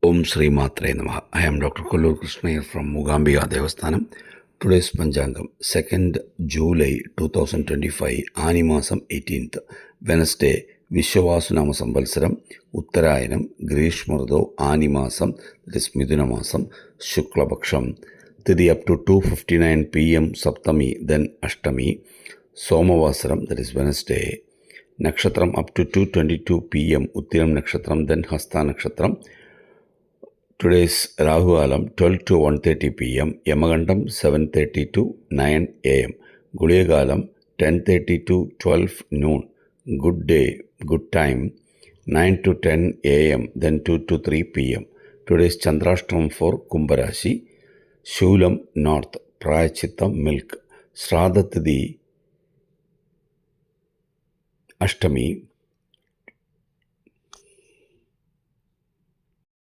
Om Sri Matre Namaha. I am Dr. Kollur Krishna here from Mookambika Devasthanam. Today's Panchangam, 2nd July 2025, Animasam 18th, Wednesday, Vishwavasunama Samvalsaram, Uttarayanam, Grishmardo, Animasam, that is Midhunamasam, Shuklapaksham, Tithi up to 2:59 p.m. Saptami, then Ashtami, Somavasaram, that is Wednesday, Nakshatram up to 2:22 p.m. Uttiram Nakshatram, then Hasta Nakshatram. Today's Rahu Alam 12 to 1:30 p.m. Yamagandam 7:30 to 9 a.m. Guliyagalam 10:30 to 12 noon. Good day, good time 9 to 10 a.m. then 2 to 3 p.m. Today's Chandrashtam for Kumbharashi. Shulam North, Prayachittam Milk. Shraddha Tithi Ashtami.